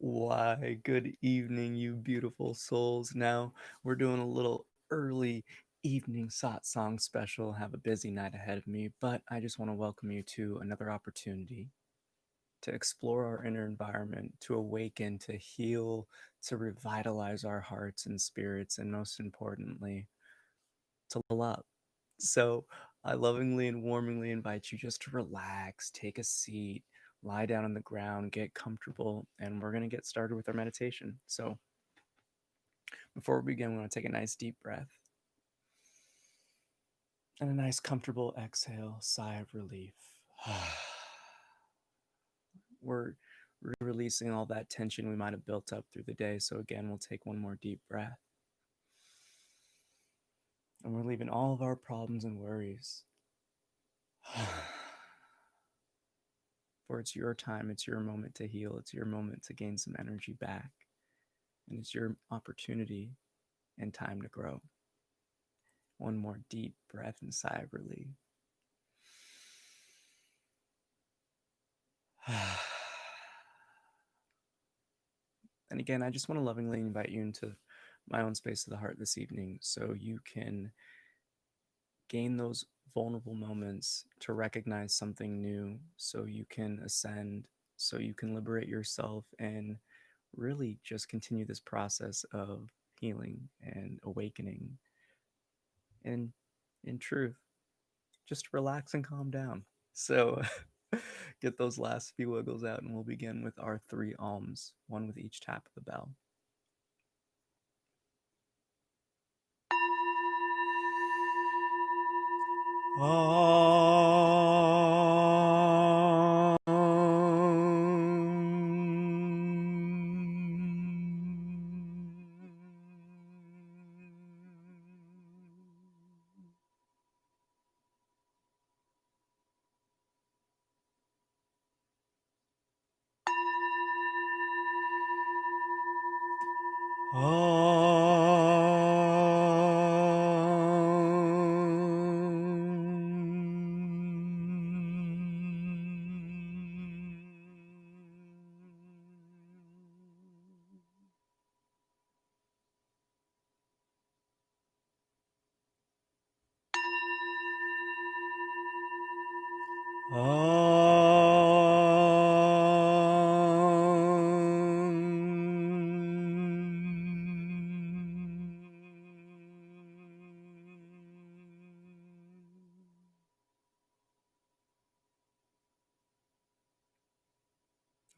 Why, good evening, you beautiful souls. Now, we're doing a little early evening Satsang special. Have a busy night ahead of me, but I just want to welcome you to another opportunity to explore our inner environment, to awaken, to heal, to revitalize our hearts and spirits, and most importantly, to level up. So, I lovingly and warmly invite you just to relax, take a seat, lie down on the ground, get comfortable, and we're going to get started with our meditation. So, before we begin, we want to take a nice deep breath and a nice comfortable exhale, sigh of relief. We're releasing all that tension we might have built up through the day. So, again, we'll take one more deep breath. And we're leaving all of our problems and worries. For it's your time, it's your moment to heal, it's your moment to gain some energy back, and it's your opportunity and time to grow. One more deep breath and sigh of relief. And again, I just want to lovingly invite you into my own space of the heart this evening so you can gain those vulnerable moments to recognize something new, so you can ascend, so you can liberate yourself and really just continue this process of healing and awakening. And in truth, just relax and calm down. So get those last few wiggles out, and we'll begin with our three alms, one with each tap of the bell.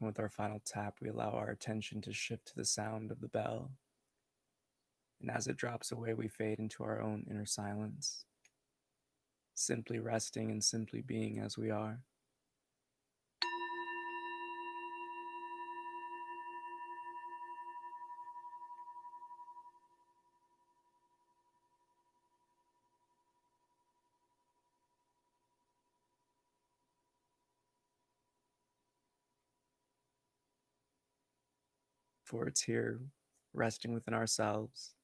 And with our final tap, we allow our attention to shift to the sound of the bell. And as it drops away, we fade into our own inner silence, simply resting and simply being as we are. For it's here, resting within ourselves,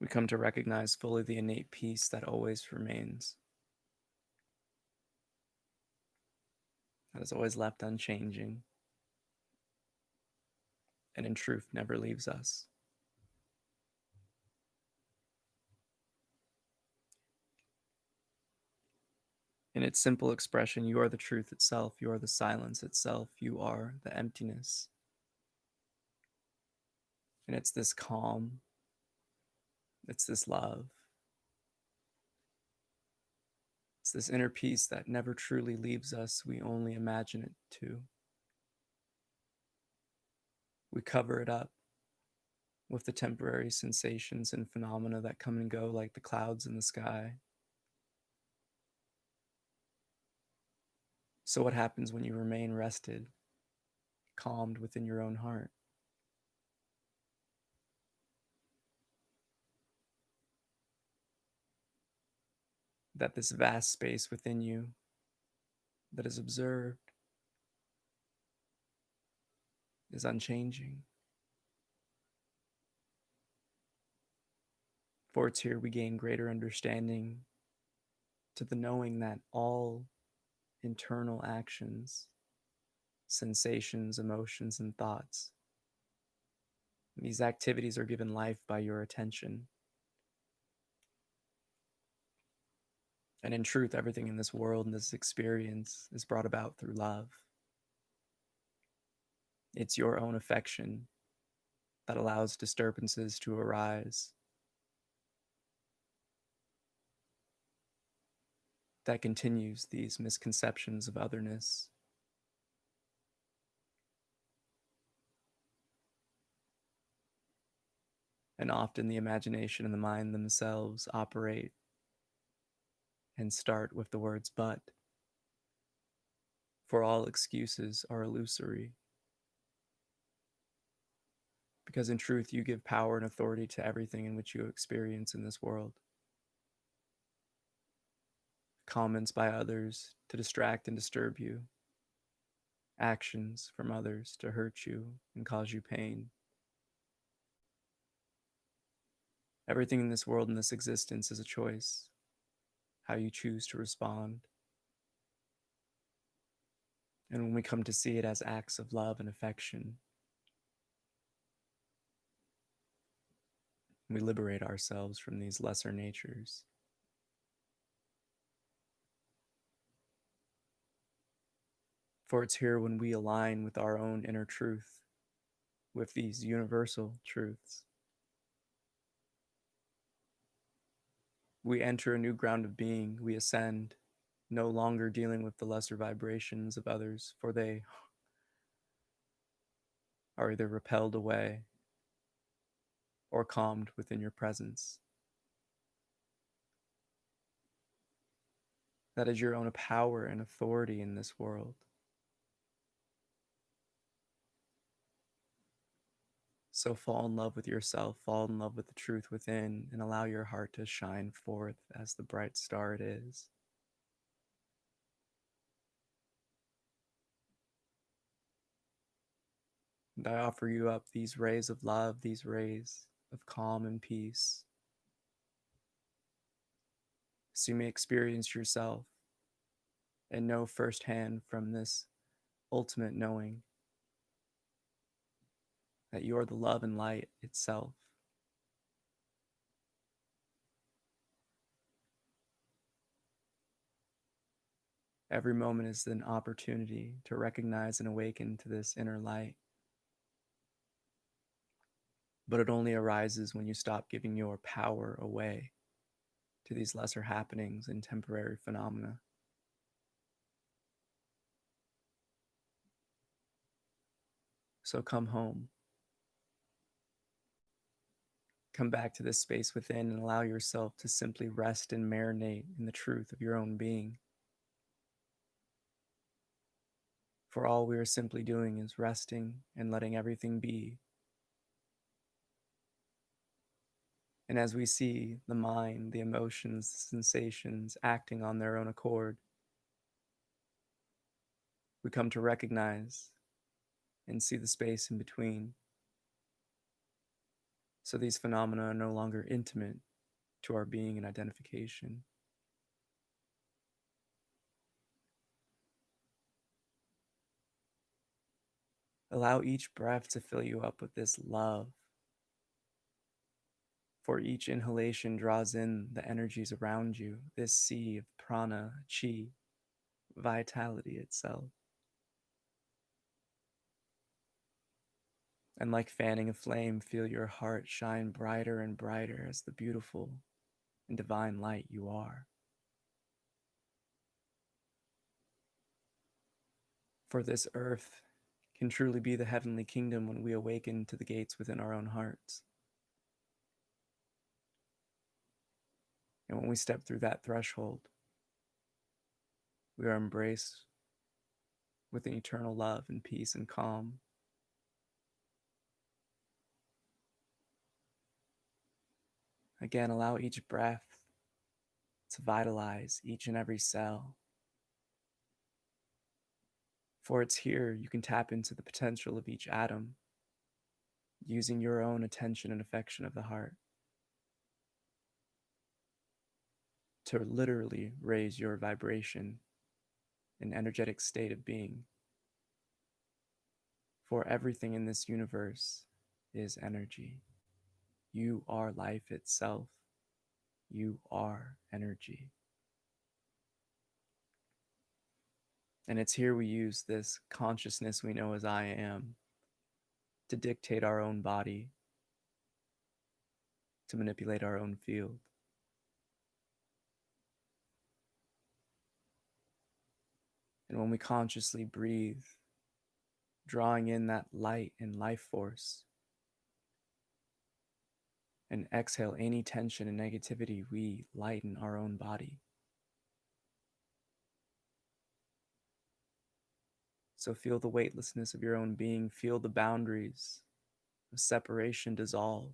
we come to recognize fully the innate peace that always remains, that is always left unchanging, and in truth never leaves us. In its simple expression, you are the truth itself, you are the silence itself, you are the emptiness. And it's this calm, it's this love, it's this inner peace that never truly leaves us, we only imagine it to. We cover it up with the temporary sensations and phenomena that come and go like the clouds in the sky. So, what happens when you remain rested, calmed within your own heart? That this vast space within you that is observed is unchanging. For it's here we gain greater understanding to the knowing that all internal actions sensations, emotions, and thoughts. These activities are given life by your attention. And in truth, everything in this world and this experience is brought about through love. It's your own affection that allows disturbances to arise, that continues these misconceptions of otherness. And often the imagination and the mind themselves operate and start with the words but, for all excuses are illusory. Because in truth, you give power and authority to everything in which you experience in this world. Comments by others to distract and disturb you, actions from others to hurt you and cause you pain. Everything in this world and this existence is a choice, how you choose to respond. And when we come to see it as acts of love and affection, we liberate ourselves from these lesser natures. For it's here when we align with our own inner truth, with these universal truths, we enter a new ground of being, we ascend, no longer dealing with the lesser vibrations of others, for they are either repelled away or calmed within your presence. That is your own power and authority in this world. So fall in love with yourself, fall in love with the truth within, and allow your heart to shine forth as the bright star it is. And I offer you up these rays of love, these rays of calm and peace, so you may experience yourself and know firsthand from this ultimate knowing that you are the love and light itself. Every moment is an opportunity to recognize and awaken to this inner light. But it only arises when you stop giving your power away to these lesser happenings and temporary phenomena. So come home. Come back to this space within and allow yourself to simply rest and marinate in the truth of your own being. For all we are simply doing is resting and letting everything be. And as we see the mind, the emotions, the sensations acting on their own accord, we come to recognize and see the space in between. So these phenomena are no longer intimate to our being and identification. Allow each breath to fill you up with this love. For each inhalation draws in the energies around you, this sea of prana, chi, vitality itself. And like fanning a flame, feel your heart shine brighter and brighter as the beautiful and divine light you are. For this earth can truly be the heavenly kingdom when we awaken to the gates within our own hearts. And when we step through that threshold, we are embraced with an eternal love and peace and calm. Again, allow each breath to vitalize each and every cell. For it's here you can tap into the potential of each atom, using your own attention and affection of the heart to literally raise your vibration and energetic state of being. For everything in this universe is energy. You are life itself. You are energy. And it's here we use this consciousness we know as I am to dictate our own body, to manipulate our own field. And when we consciously breathe, drawing in that light and life force, and exhale any tension and negativity, we lighten our own body. So feel the weightlessness of your own being, feel the boundaries of separation dissolve,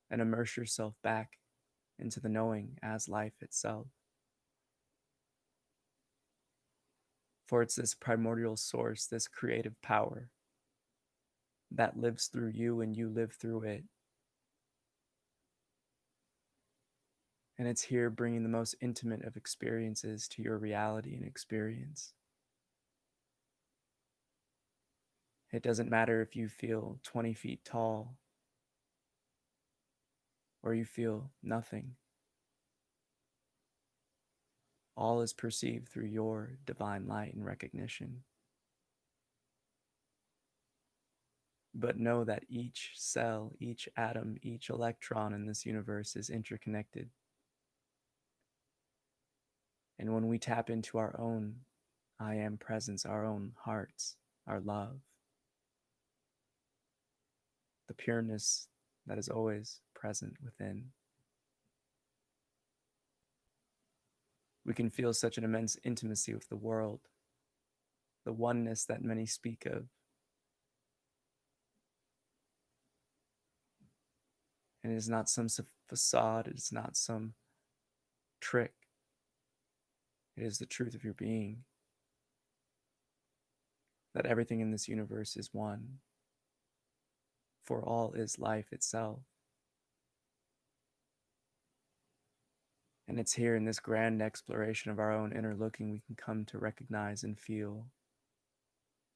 and immerse yourself back into the knowing as life itself. For it's this primordial source, this creative power that lives through you and you live through it. And it's here bringing the most intimate of experiences to your reality and experience. It doesn't matter if you feel 20 feet tall or you feel nothing. All is perceived through your divine light and recognition. But know that each cell, each atom, each electron in this universe is interconnected. And when we tap into our own I am presence, our own hearts, our love, the pureness that is always present within, we can feel such an immense intimacy with the world, the oneness that many speak of. And it is not some facade, it is not some trick. It is the truth of your being, that everything in this universe is one, for all is life itself. And it's here in this grand exploration of our own inner looking we can come to recognize and feel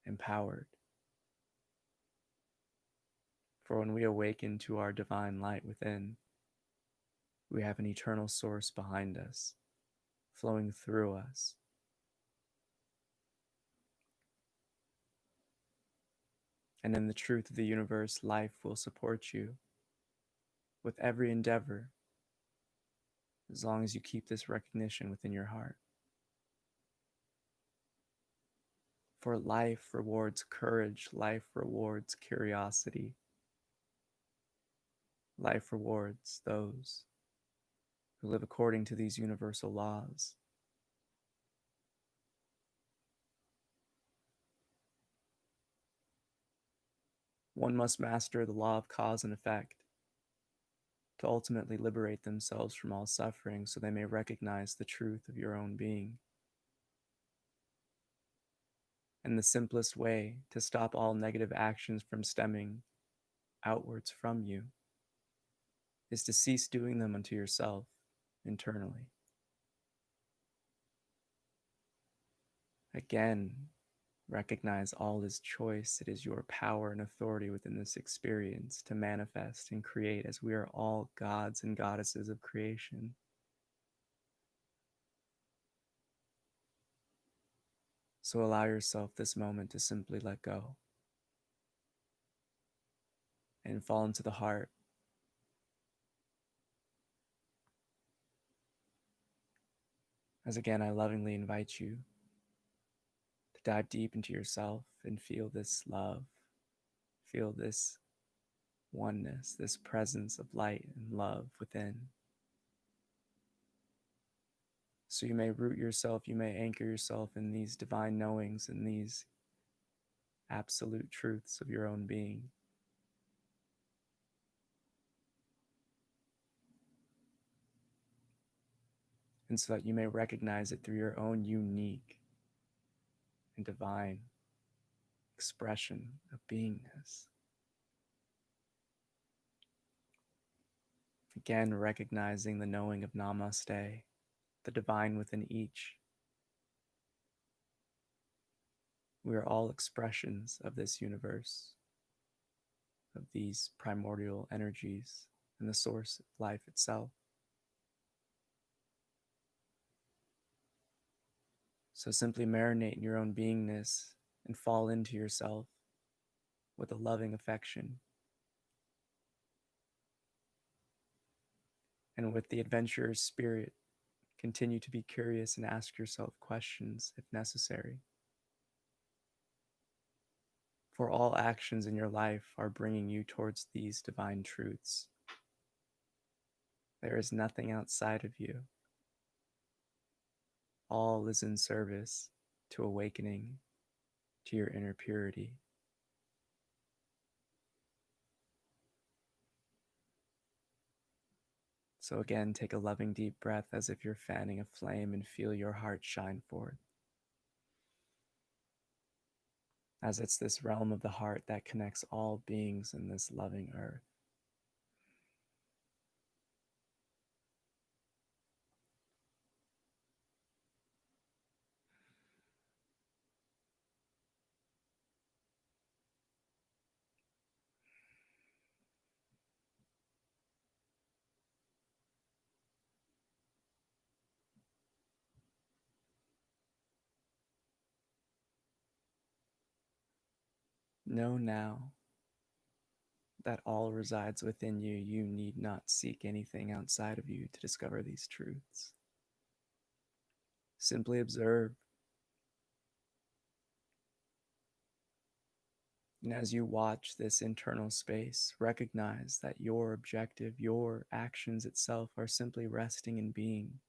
empowered. For when we awaken to our divine light within, we have an eternal source behind us, flowing through us. And in the truth of the universe, life will support you with every endeavor, as long as you keep this recognition within your heart. For life rewards courage, life rewards curiosity, life rewards those who live according to these universal laws. One must master the law of cause and effect to ultimately liberate themselves from all suffering so they may recognize the truth of your own being. And the simplest way to stop all negative actions from stemming outwards from you is to cease doing them unto yourself internally. Again, recognize all is choice. It is your power and authority within this experience to manifest and create, as we are all gods and goddesses of creation. So allow yourself this moment to simply let go and fall into the heart. As again, I lovingly invite you to dive deep into yourself and feel this love, feel this oneness, this presence of light and love within. So you may root yourself, you may anchor yourself in these divine knowings and these absolute truths of your own being. And so that you may recognize it through your own unique and divine expression of beingness. Again, recognizing the knowing of Namaste, the divine within each. We are all expressions of this universe, of these primordial energies, and the source of life itself. So simply marinate in your own beingness and fall into yourself with a loving affection. And with the adventurer's spirit, continue to be curious and ask yourself questions if necessary. For all actions in your life are bringing you towards these divine truths. There is nothing outside of you. All is in service to awakening to your inner purity. So again, take a loving deep breath as if you're fanning a flame and feel your heart shine forth. As it's this realm of the heart that connects all beings in this loving earth. Know now that all resides within you. You need not seek anything outside of you to discover these truths. Simply observe. And as you watch this internal space, recognize that your objective, your actions itself are simply resting in being.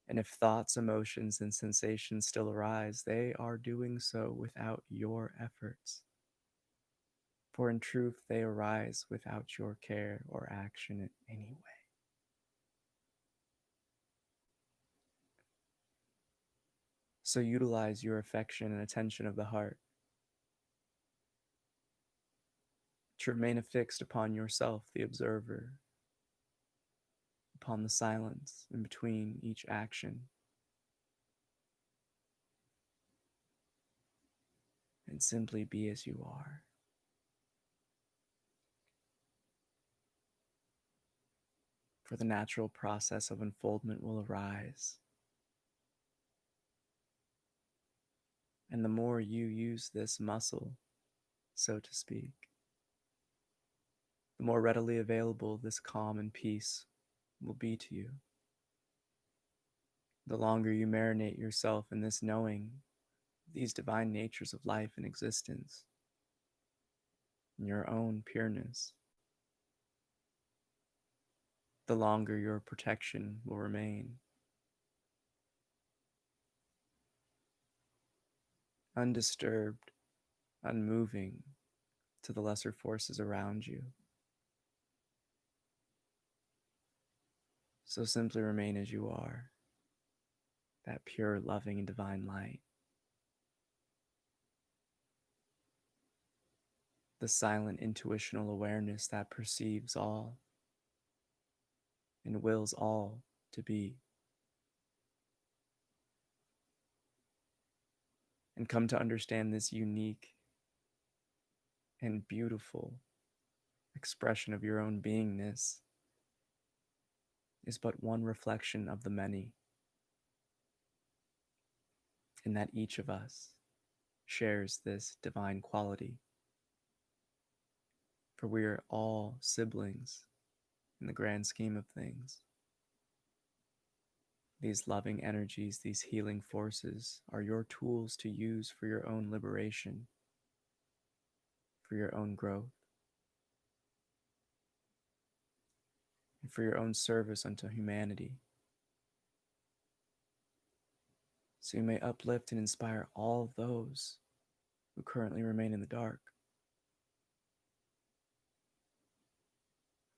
And if thoughts, emotions, and sensations still arise, they are doing so without your efforts. For in truth, they arise without your care or action in any way. So utilize your affection and attention of the heart to remain affixed upon yourself, the observer, upon the silence in between each action, and simply be as you are. For the natural process of unfoldment will arise. And the more you use this muscle, so to speak, the more readily available this calm and peace will be to you. The longer you marinate yourself in this knowing, these divine natures of life and existence, in your own pureness, the longer your protection will remain. Undisturbed, unmoving to the lesser forces around you. So simply remain as you are, that pure, loving, and divine light. The silent intuitional awareness that perceives all and wills all to be. And come to understand this unique and beautiful expression of your own beingness is but one reflection of the many, and that each of us shares this divine quality. For we are all siblings in the grand scheme of things. These loving energies, these healing forces are your tools to use for your own liberation, for your own growth, and for your own service unto humanity. So you may uplift and inspire all those who currently remain in the dark.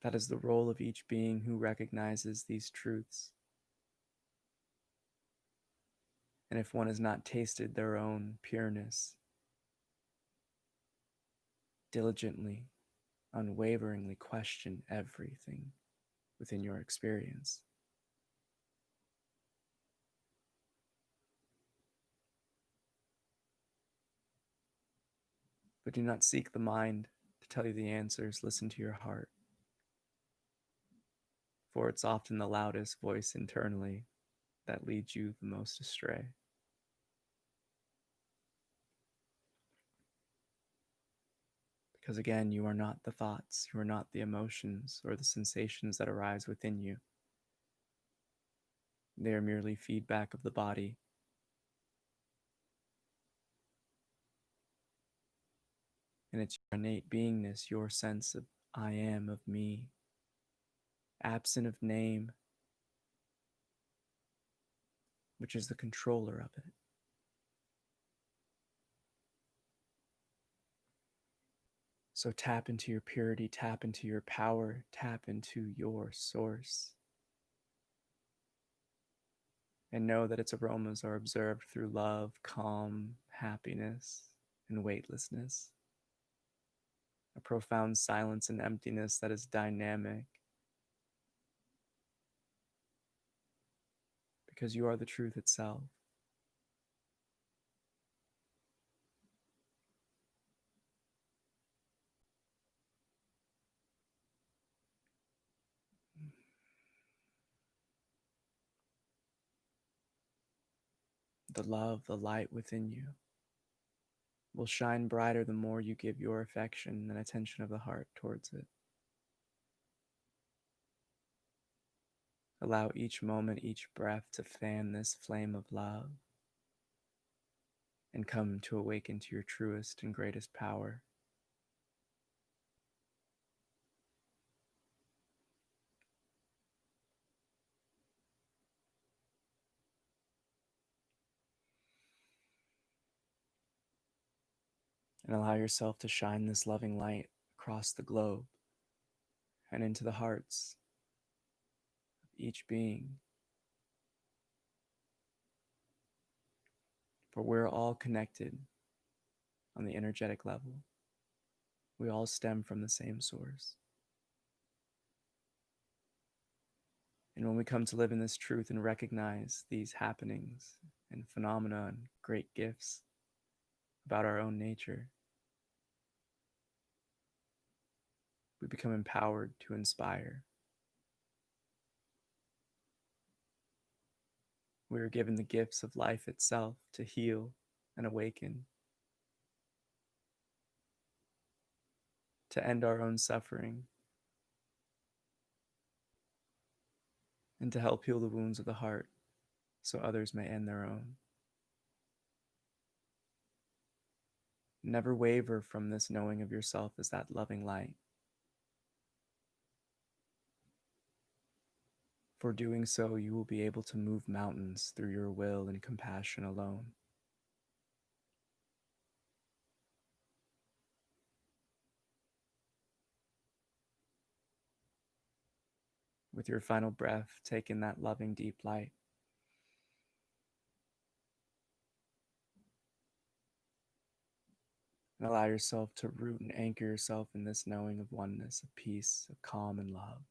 That is the role of each being who recognizes these truths. And if one has not tasted their own pureness, diligently, unwaveringly question everything within your experience. But do not seek the mind to tell you the answers. Listen to your heart, for it's often the loudest voice internally that leads you the most astray. Because again, you are not the thoughts, you are not the emotions or the sensations that arise within you. They are merely feedback of the body. And it's your innate beingness, your sense of I am, of me, absent of name, which is the controller of it. So tap into your purity, tap into your power, tap into your source. And know that its aromas are observed through love, calm, happiness, and weightlessness. A profound silence and emptiness that is dynamic. Because you are the truth itself. The love, the light within you will shine brighter the more you give your affection and attention of the heart towards it. Allow each moment, each breath to fan this flame of love and come to awaken to your truest and greatest power. And allow yourself to shine this loving light across the globe and into the hearts of each being. For we're all connected on the energetic level. We all stem from the same source. And when we come to live in this truth and recognize these happenings and phenomena and great gifts about our own nature, we become empowered to inspire. We are given the gifts of life itself to heal and awaken, to end our own suffering, and to help heal the wounds of the heart so others may end their own. Never waver from this knowing of yourself as that loving light. For doing so, you will be able to move mountains through your will and compassion alone. With your final breath, take in that loving deep light. And allow yourself to root and anchor yourself in this knowing of oneness, of peace, of calm and love.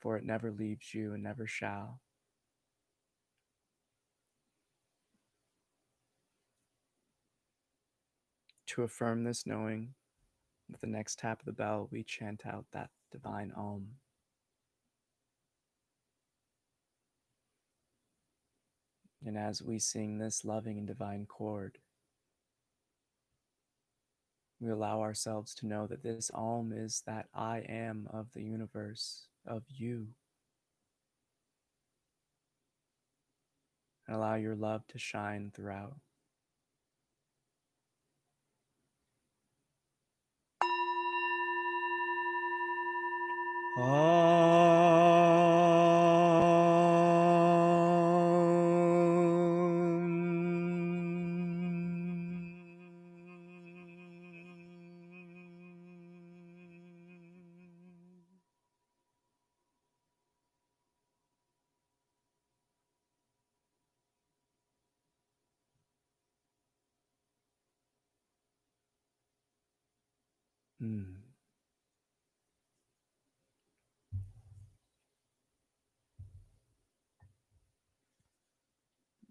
For it never leaves you and never shall. To affirm this knowing, with the next tap of the bell, we chant out that divine Om. And as we sing this loving and divine chord, we allow ourselves to know that this Om is that I am of the universe, of you. And allow your love to shine throughout.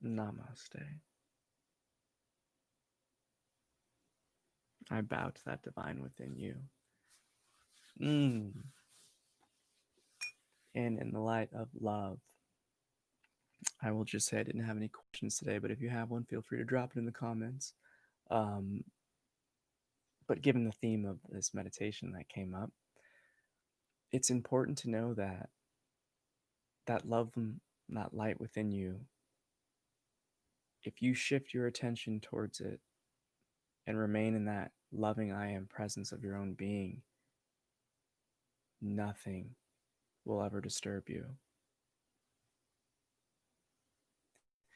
Namaste. I bow to that divine within you. Mm. And in the light of love, I will just say I didn't have any questions today, but if you have one, feel free to drop it in the comments. Um, but given the theme of this meditation that came up, it's important to know that that love and that light within you, if you shift your attention towards it and remain in that loving I am presence of your own being, nothing will ever disturb you.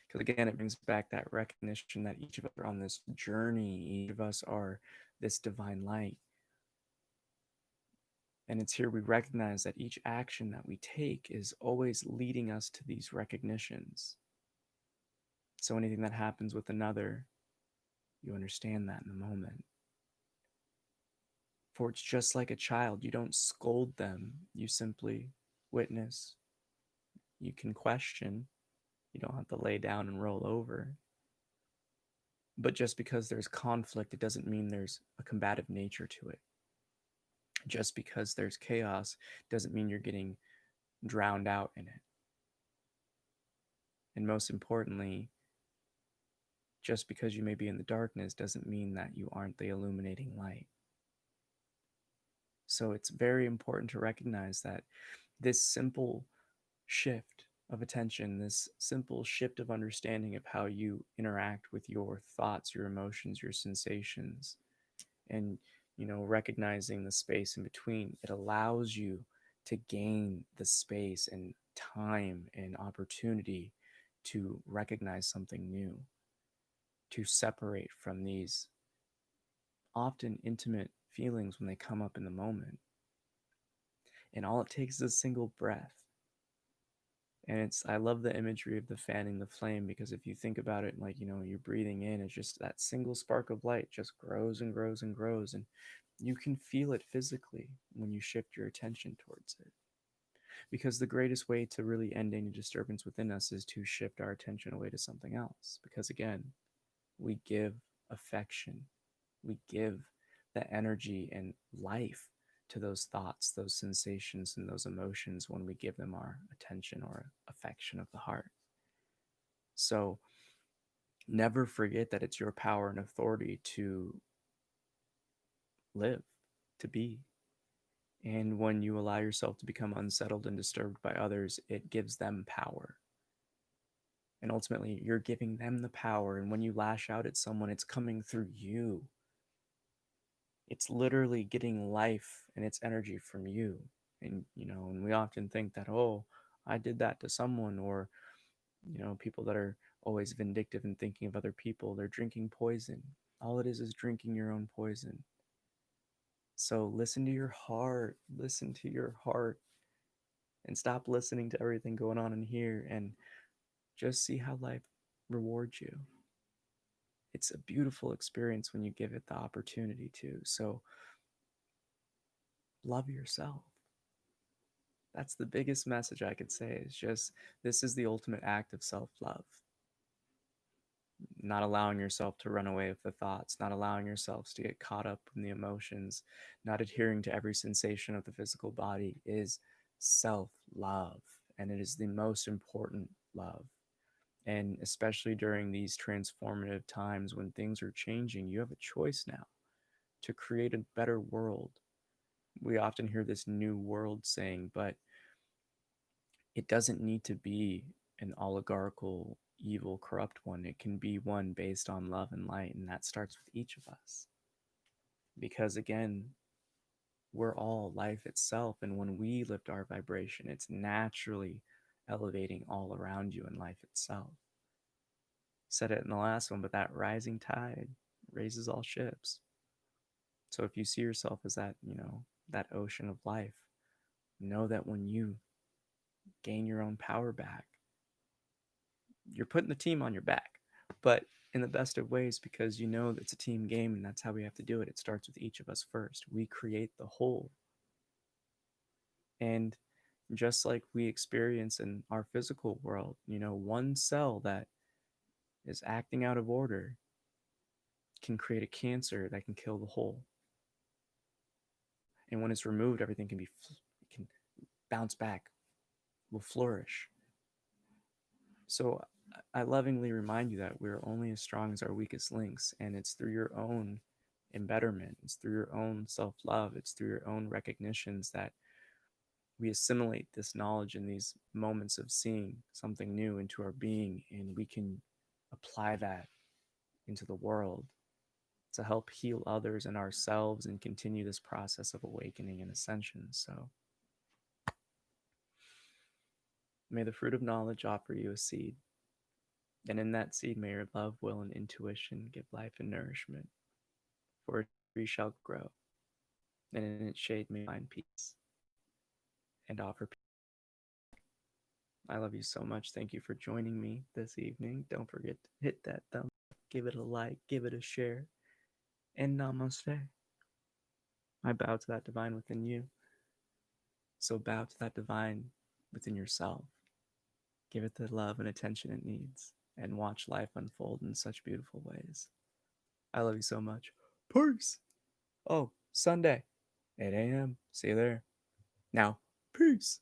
Because again, it brings back that recognition that each of us are on this journey, each of us are this divine light. And it's here we recognize that each action that we take is always leading us to these recognitions. So anything that happens with another, you understand that in the moment. For it's just like a child. You don't scold them, you simply witness. You can question, you don't have to lay down and roll over. But just because there's conflict, it doesn't mean there's a combative nature to it. Just because there's chaos doesn't mean you're getting drowned out in it. And most importantly, just because you may be in the darkness doesn't mean that you aren't the illuminating light. So it's very important to recognize that this simple shift of attention, this simple shift of understanding of how you interact with your thoughts, your emotions, your sensations, and recognizing the space in between, it allows you to gain the space and time and opportunity to recognize something new, to separate from these often intimate feelings when they come up in the moment. And all it takes is a single breath. And I love the imagery of the fanning the flame, because if you think about it, like, you're breathing in, it's just that single spark of light just grows and grows and grows. And you can feel it physically when you shift your attention towards it. Because the greatest way to really end any disturbance within us is to shift our attention away to something else. Because again, we give affection, we give the energy and life to those thoughts, those sensations, and those emotions when we give them our attention or affection of the heart. So never forget that it's your power and authority to live, to be. And when you allow yourself to become unsettled and disturbed by others, it gives them power. And ultimately, you're giving them the power. And when you lash out at someone, it's coming through you. It's literally getting life and its energy from you. And we often think that, oh, I did that to someone, or, people that are always vindictive and thinking of other people, they're drinking poison. All it is drinking your own poison. So listen to your heart, and stop listening to everything going on in here, and just see how life rewards you. It's a beautiful experience when you give it the opportunity to. So love yourself. That's the biggest message I could say, is just, this is the ultimate act of self-love. Not allowing yourself to run away with the thoughts, not allowing yourselves to get caught up in the emotions, not adhering to every sensation of the physical body is self-love. And it is the most important love. And especially during these transformative times when things are changing, you have a choice now to create a better world. We often hear this new world saying, but it doesn't need to be an oligarchical, evil, corrupt one. It can be one based on love and light, and that starts with each of us. Because again, we're all life itself, and when we lift our vibration, it's naturally elevating all around you in life itself. Said it in the last one, but that rising tide raises all ships. So if you see yourself as that, that ocean of life, know that when you gain your own power back, you're putting the team on your back, but in the best of ways, because you know it's a team game, and that's how we have to do it. It starts with each of us first. We create the whole. And just like we experience in our physical world, one cell that is acting out of order can create a cancer that can kill the whole. And when it's removed, everything can bounce back, will flourish. So I lovingly remind you that we're only as strong as our weakest links, and it's through your own embetterment, it's through your own self-love, it's through your own recognitions that we assimilate this knowledge in these moments of seeing something new into our being, and we can apply that into the world to help heal others and ourselves and continue this process of awakening and ascension. So may the fruit of knowledge offer you a seed, and in that seed may your love, will, and intuition give life and nourishment, for a tree shall grow, and in its shade may find peace and offer peace. I love you so much. Thank you for joining me this evening. Don't forget to hit that thumb, give it a like, give it a share, and namaste. I bow to that divine within you. So bow to that divine within yourself. Give it the love and attention it needs, and watch life unfold in such beautiful ways. I love you so much. Peace. Oh, Sunday, 8 a.m. See you there. Now, peace.